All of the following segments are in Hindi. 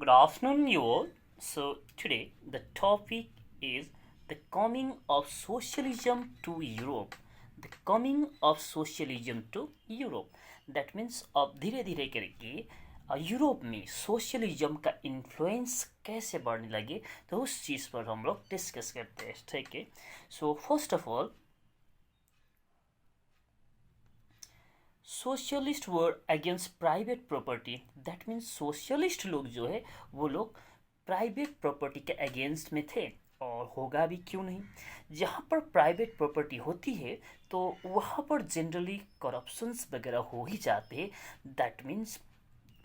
Good afternoon, you all. So, today the topic is the coming of socialism to Europe. The coming of socialism to Europe. That means अब धीरे धीरे करके यूरोप में सोशलिज्म का इन्फ्लुएंस कैसे बढ़ने लगे, तो उस चीज़ पर हम लोग डिस्कस करते हैं. ठीक है. So first of all, socialist were against private property. That means socialist लोग जो है वो लोग प्राइवेट प्रॉपर्टी के अगेंस्ट में थे, और होगा भी क्यों नहीं. जहाँ पर प्राइवेट प्रॉपर्टी होती है तो वहाँ पर जनरली करप्शंस वगैरह हो ही जाते हैं. दैट मीन्स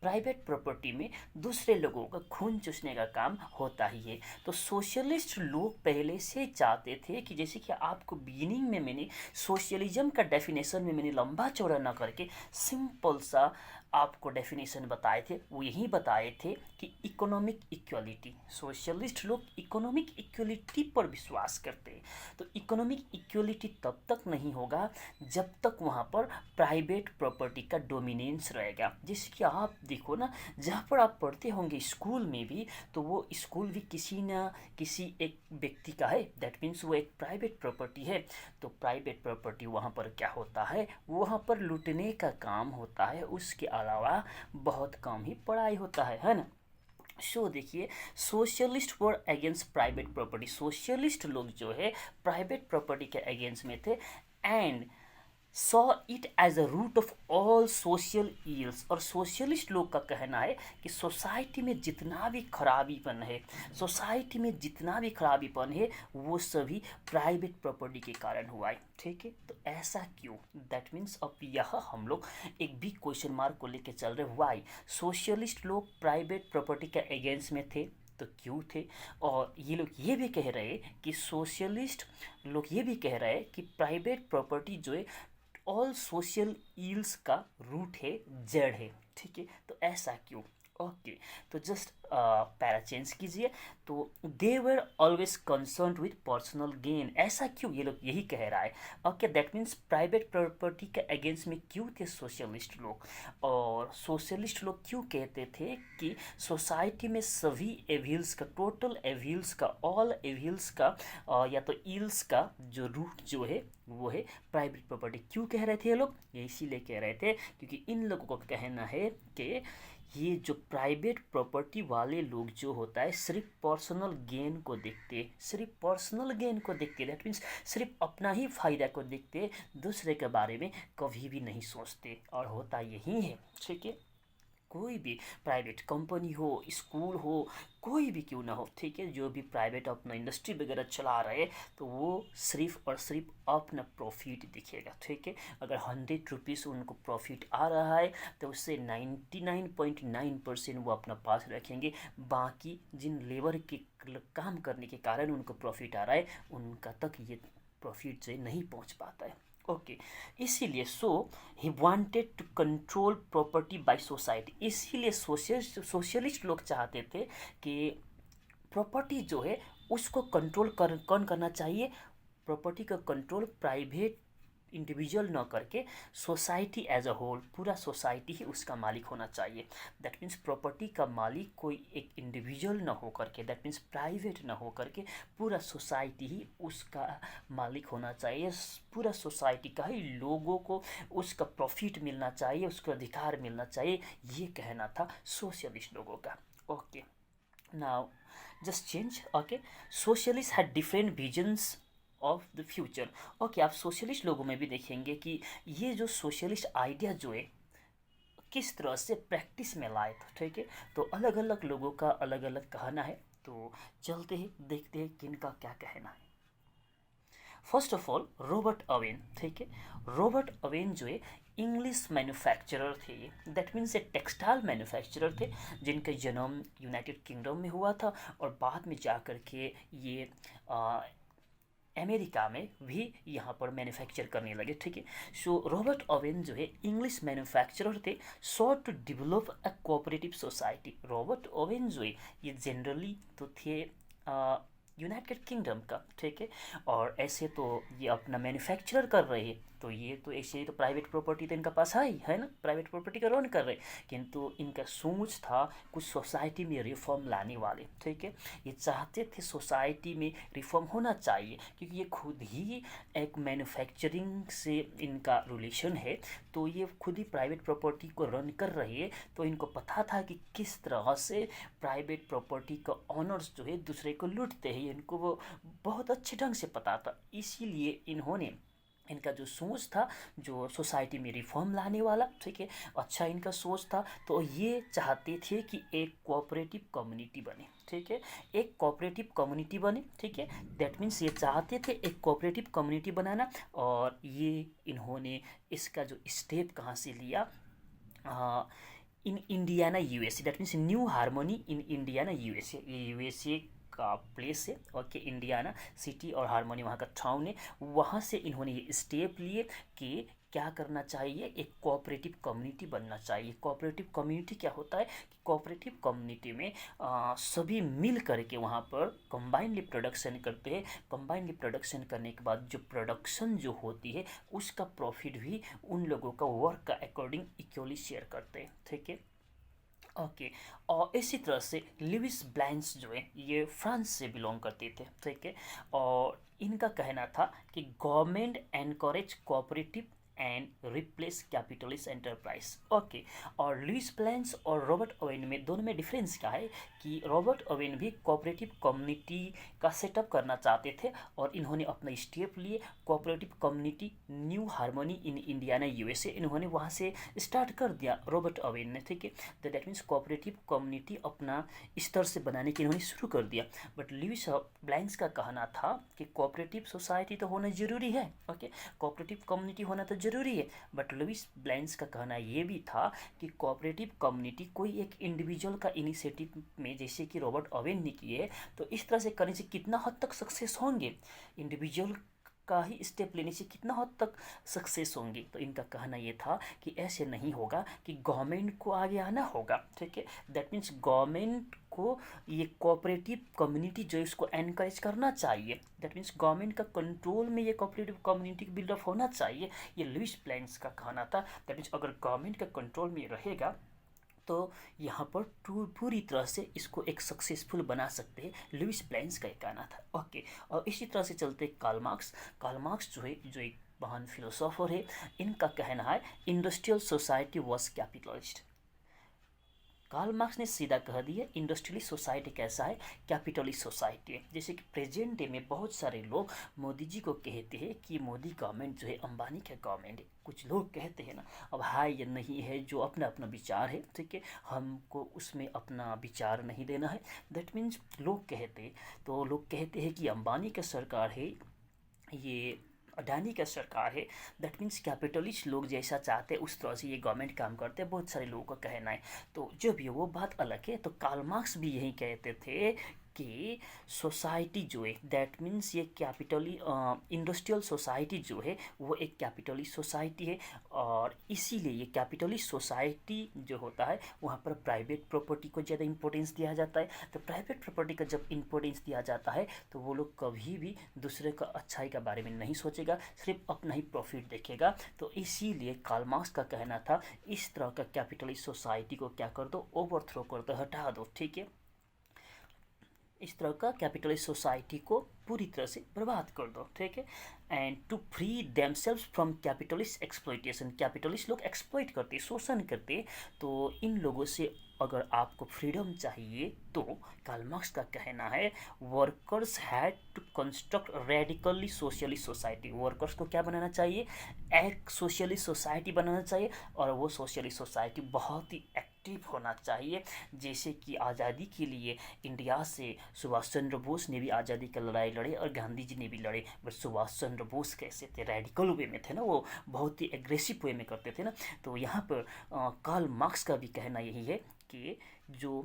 प्राइवेट प्रॉपर्टी में दूसरे लोगों का खून चूसने का काम होता ही है. तो सोशलिस्ट लोग पहले से चाहते थे कि जैसे कि आपको बिगिनिंग में मैंने सोशलिज्म का डेफिनेशन में मैंने लंबा चौड़ा ना करके सिंपल सा आपको डेफिनेशन बताए थे, वो यही बताए थे कि इकोनॉमिक इक्वलिटी. सोशलिस्ट लोग इकोनॉमिक इक्वलिटी पर विश्वास करते हैं. तो इकोनॉमिक इक्वलिटी तब तक नहीं होगा जब तक वहाँ पर प्राइवेट प्रॉपर्टी का डोमिनेंस रहेगा. जैसे कि आप देखो ना, जहाँ पर आप पढ़ते होंगे स्कूल में भी, तो वो स्कूल भी किसी न किसी एक व्यक्ति का है. दैट मीन्स वो एक प्राइवेट प्रॉपर्टी है. तो प्राइवेट प्रॉपर्टी वहाँ पर क्या होता है, वहाँ पर लूटने का काम होता है, उसके अलावा बहुत कम ही पढ़ाई होता है ना. सो देखिए, socialist were against private property. Socialist लोग जो है प्राइवेट प्रॉपर्टी के अगेंस्ट में थे, and saw it as a root of all social ills. और सोशलिस्ट लोग का कहना है कि सोसाइटी में जितना भी खराबीपन है, सोसाइटी में जितना भी खराबीपन है, वो सभी प्राइवेट प्रॉपर्टी के कारण हुआ है. ठीक है. तो ऐसा क्यों? दैट मीन्स अब यह हम लोग एक बिग क्वेश्चन मार्क को लेके चल रहे. वाई सोशलिस्ट लोग प्राइवेट प्रॉपर्टी के अगेंस्ट में थे, तो क्यों थे? और ये लोग ये भी कह रहे हैं कि सोशलिस्ट लोग ये भी कह रहे हैं कि प्राइवेट प्रॉपर्टी जो है ऑल सोशल इल्स का रूट है, जड़ है. ठीक है. तो ऐसा क्यों? ओके. तो जस्ट पैरा चेंज कीजिए. तो they were always concern with personal gain. ऐसा क्यों? ये लोग यही कह रहा है. Okay. That means private property के अगेंस्ट में क्यों थे सोशलिस्ट लोग, और सोशलिस्ट लोग क्यों कहते थे कि सोसाइटी में सभी एविल्स का, टोटल एविल्स का, ऑल एविल्स का या तो इल्स का जो रूट जो है वो है प्राइवेट प्रॉपर्टी. क्यों कह रहे थे ये लोग? ये इसीलिए कह रहे थे क्योंकि इन लोगों का कहना है कि ये जो प्राइवेट प्रॉपर्टी वाले लोग जो होता है सिर्फ पर्सनल गेन को देखते, सिर्फ पर्सनल गेन को देखते. दैट मीन्स सिर्फ अपना ही फायदा को देखते, दूसरे के बारे में कभी भी नहीं सोचते. और होता यही है. ठीक है. कोई भी प्राइवेट कंपनी हो, स्कूल हो, कोई भी क्यों ना हो, ठीक है, जो भी प्राइवेट अपना इंडस्ट्री वगैरह चला रहे, तो वो सिर्फ और सिर्फ अपना प्रॉफिट दिखेगा. ठीक है. अगर 100 रुपीज़ उनको प्रॉफिट आ रहा है तो उससे 99.9% वो अपना पास रखेंगे. बाकी जिन लेबर के काम करने के कारण उनको प्रॉफिट आ रहा है, उनका तक ये प्रॉफिट से नहीं पहुंच पाता है. ओके. इसीलिए so he wanted to control property by society. इसीलिए सोशलिस्ट लोग चाहते थे कि प्रॉपर्टी जो है उसको कंट्रोल कौन करना चाहिए? प्रॉपर्टी का कंट्रोल प्राइवेट इंडिविजुअल न करके सोसाइटी एज अ होल, पूरा सोसाइटी ही उसका मालिक होना चाहिए. दैट मीन्स प्रॉपर्टी का मालिक कोई एक इंडिविजुअल न हो करके, दैट मीन्स प्राइवेट न हो करके पूरा सोसाइटी ही उसका मालिक होना चाहिए. पूरा सोसाइटी का ही लोगों को उसका प्रॉफिट मिलना चाहिए, उसका अधिकार मिलना चाहिए. ये कहना था सोशलिस्ट लोगों का. Okay. Now just change. Okay. Socialist had different visions of the future. Okay. आप सोशलिस्ट लोगों में भी देखेंगे कि ये जो सोशलिस्ट आइडिया जो है किस तरह से प्रैक्टिस में लाए थे. ठीक है. तो अलग अलग लोगों का अलग अलग कहना है. तो चलते हैं, देखते हैं किनका क्या कहना है. First of all Robert Owen. ठीक है. रॉबर्ट ओवेन जो है इंग्लिश मैन्युफैक्चरर थे. That means a textile manufacturer थे, जिनका जन्म यूनाइटेड किंगडम में हुआ था, और बाद में जाकर के ये अमेरिका में भी यहाँ पर मैन्युफैक्चर करने लगे. ठीक है. सो रॉबर्ट ओवेन जो है इंग्लिश मैन्युफैक्चरर थे. So to develop a cooperative society. Robert Owen जो है ये जनरली तो थे यूनाइटेड किंगडम का. ठीक है. और ऐसे तो ये अपना मैन्युफैक्चरर कर रहे हैं, तो ये तो ऐसे ही तो प्राइवेट प्रॉपर्टी तो इनका पास है ना, प्राइवेट प्रॉपर्टी का रन कर रहे, किंतु इनका सोच था कुछ सोसाइटी में रिफॉर्म लाने वाले, ठीक है। ये चाहते थे सोसाइटी में रिफॉर्म होना चाहिए, क्योंकि ये खुद ही एक मैन्युफैक्चरिंग से इनका रिलेशन है, तो ये खुद ही प्राइवेट प्रॉपर्टी को रन कर रही है, तो इनको पता था कि किस तरह से प्राइवेट प्रॉपर्टी का ऑनर्स जो है दूसरे को लूटते हैं, इनको वो बहुत अच्छे ढंग से पता था। इसीलिए इन्होंने, इनका जो सोच था जो सोसाइटी में रिफॉर्म लाने वाला, ठीक है, अच्छा इनका सोच था, तो ये चाहते थे कि एक कोऑपरेटिव कम्युनिटी बने, ठीक है, एक कोऑपरेटिव कम्युनिटी बने, ठीक है। दैट मीन्स ये चाहते थे एक कोऑपरेटिव कम्युनिटी बनाना, और ये इन्होंने इसका जो स्टेप कहाँ से लिया, in Indiana USA, that means new harmony in Indiana USA, ये यूएसए का प्लेस है, ओके, इंडियाना सिटी और हारमोनी वहाँ का टाउन है, वहाँ से इन्होंने ये स्टेप लिए कि क्या करना चाहिए, एक कोऑपरेटिव कम्युनिटी बनना चाहिए। कोऑपरेटिव कम्युनिटी क्या होता है कि कोऑपरेटिव कम्युनिटी में सभी मिल करके वहाँ पर कंबाइनली प्रोडक्शन करते हैं, कंबाइनली प्रोडक्शन करने के बाद जो प्रोडक्शन जो होती है उसका प्रॉफिट भी उन लोगों का वर्क का अकॉर्डिंग इक्वली शेयर करते हैं, ठीक है, ओके। और इसी तरह से लुइस ब्लांच जो है ये फ्रांस से बिलोंग करते थे, ठीक है, और इनका कहना था कि government encourage cooperative and replace capitalist enterprise, okay. और लुइस ब्लांच और रॉबर्ट ओवेन में, दोनों में डिफरेंस क्या है कि रॉबर्ट ओवेन भी कोऑपरेटिव कम्युनिटी का सेटअप करना चाहते थे, और इन्होंने अपना स्टेप लिए cooperative community new harmony in Indiana USA, इन्होंने वहाँ से स्टार्ट कर दिया रॉबर्ट ओवेन ने, ठीक है। तो दैट मीन्स कोऑपरेटिव कम्युनिटी अपना स्तर से बनाने की इन्होंने शुरू कर दिया। बट लुइस ब्लांच का कहना था कि कोऑपरेटिव सोसाइटी तो होना ज़रूरी है, ओके, कोऑपरेटिव कम्युनिटी होना तो ज़रूरी है, बट लुइस ब्लांच का कहना ये भी था कि कोऑपरेटिव कम्युनिटी कोई एक इंडिविजुअल का इनिशिएटिव में, जैसे कि रॉबर्ट ओवेन ने किए, तो इस तरह से करने से कितना हद तक सक्सेस होंगे, इंडिविजुअल का ही स्टेप लेने से कितना हद तक सक्सेस होंगे। तो इनका कहना ये था कि ऐसे नहीं होगा, कि गवर्नमेंट को आगे आना होगा, ठीक है। दैट मीन्स गवर्नमेंट को ये कोऑपरेटिव कम्युनिटी जो है उसको एनकरेज करना चाहिए, दैट मीन्स गवर्नमेंट का कंट्रोल में ये कोऑपरेटिव कम्युनिटी बिल्डअप होना चाहिए, ये लुइस ब्लांच का कहना था। दैट मीन्स अगर गवर्नमेंट का कंट्रोल में रहेगा तो यहाँ पर पूरी तरह से इसको एक सक्सेसफुल बना सकते हैं, लुइस ब्लांच का कहना था, ओके। और इसी तरह से चलते कार्ल मार्क्स, कार्ल मार्क्स जो है जो एक महान फिलोसोफर है, इनका कहना है industrial society was capitalist. Karl Marx ने सीधा कह दिया इंडस्ट्रियलिस्ट सोसाइटी कैसा है, कैपिटलिस्ट सोसाइटी है। जैसे कि प्रेजेंट डे में बहुत सारे लोग मोदी जी को कहते हैं कि मोदी गवर्नमेंट जो है अंबानी का गवर्नमेंट है, कुछ लोग कहते हैं ना, अब है या नहीं है जो अपना अपना विचार है, ठीक है, हमको उसमें अपना विचार नहीं देना है। दैट मीन्स लोग कहते, तो लोग कहते हैं कि अंबानी का सरकार है, ये अडानी का सरकार है, दैट मीन्स कैपिटलिस्ट लोग जैसा चाहते हैं उस तरह से ये गवर्नमेंट काम करते हैं, बहुत सारे लोगों का कहना है। तो जो भी वो बात अलग है, तो कार्ल मार्क्स भी यही कहते थे कि सोसाइटी जो है दैट मीन्स ये कैपिटली इंडस्ट्रियल सोसाइटी जो है वो एक कैपिटलिस्ट सोसाइटी है, और इसीलिए ये कैपिटलिस्ट सोसाइटी जो होता है वहाँ पर प्राइवेट प्रॉपर्टी को ज़्यादा इंपॉर्टेंस दिया जाता है। तो प्राइवेट प्रॉपर्टी का जब इंपॉर्टेंस दिया जाता है तो वो लोग कभी भी दूसरे का अच्छाई के बारे में नहीं सोचेगा, सिर्फ अपना ही प्रॉफिट देखेगा। तो इसीलिए कार्ल मार्क्स का कहना था इस तरह का कैपिटलिस्ट सोसाइटी को क्या कर दो, ओवरथ्रो कर दो, हटा दो, ठीक है, इस तरह का कैपिटलिस्ट सोसाइटी को पूरी तरह से बर्बाद कर दो, ठीक है। And to free themselves from capitalist exploitation, capitalist लोग एक्सप्लॉइट करते, शोषण करते, तो इन लोगों से अगर आपको फ्रीडम चाहिए तो कार्ल मार्क्स का कहना है workers had to construct radically socialist society, workers को क्या बनाना चाहिए, एक सोशलिस्ट सोसाइटी बनाना चाहिए, और वो सोशलिस्ट सोसाइटी बहुत ही एक्टिव होना चाहिए। जैसे कि आज़ादी के लिए इंडिया से सुभाष चंद्र बोस ने भी आज़ादी की लड़ाई लड़े और गांधी जी ने भी लड़े, बट सुभाष चंद्र बोस कैसे थे, रेडिकल वे में थे ना, वो बहुत ही एग्रेसिव वे में करते थे ना। तो यहाँ पर कार्ल मार्क्स का भी कहना यही है कि जो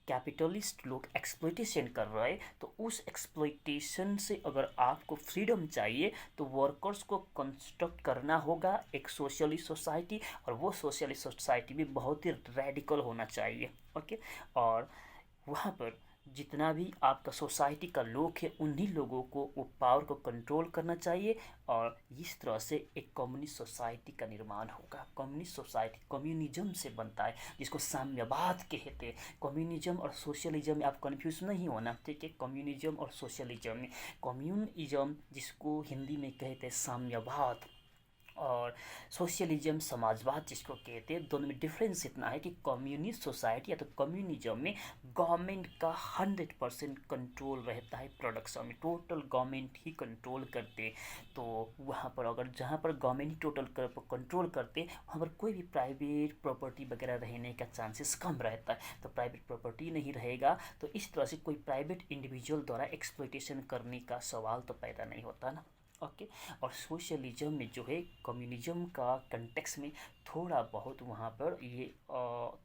कैपिटलिस्ट लोग एक्सप्लॉइटेशन कर रहे हैं, तो उस एक्सप्लॉइटेशन से अगर आपको फ्रीडम चाहिए तो वर्कर्स को कंस्ट्रक्ट करना होगा एक सोशलिस्ट सोसाइटी, और वो सोशलिस्ट सोसाइटी भी बहुत ही रेडिकल होना चाहिए, ओके। और वहाँ पर जितना भी आपका सोसाइटी का लोग है उन्हीं लोगों को वो पावर को कंट्रोल करना चाहिए, और इस तरह से एक कम्युनिस्ट सोसाइटी का निर्माण होगा। कम्युनिस्ट सोसाइटी कम्युनिज्म से बनता है, जिसको साम्यवाद कहते हैं। कम्युनिज्म और सोशलिज्म में आप कंफ्यूज नहीं होना, ठीक है। कम्युनिज्म और सोशलिज्म में कम्युनिज्म जिसको हिंदी में कहते हैं साम्यवाद, और सोशलिज्म समाजवाद जिसको कहते हैं, दोनों में डिफरेंस इतना है कि कम्युनिस्ट सोसाइटी या तो कम्युनिज्म में गवर्नमेंट का 100% कंट्रोल रहता है प्रोडक्शन में, टोटल गवर्नमेंट ही कंट्रोल करते। तो वहाँ पर अगर जहाँ पर गवर्नमेंट ही टोटल कंट्रोल करते वहाँ पर कोई भी प्राइवेट प्रॉपर्टी वगैरह रहने का चांसेस कम रहता है। तो प्राइवेट प्रॉपर्टी नहीं रहेगा तो इस तरह से कोई प्राइवेट इंडिविजुअल द्वारा एक्सप्लॉइटेशन करने का सवाल तो पैदा नहीं होता ना। ओके। और सोशलिज्म में जो है कम्युनिज्म का कंटेक्स में थोड़ा बहुत वहाँ पर ये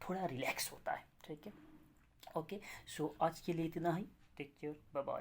थोड़ा रिलैक्स होता है, ठीक है। ओके। सो आज के लिए इतना ही। Take care, bye bye.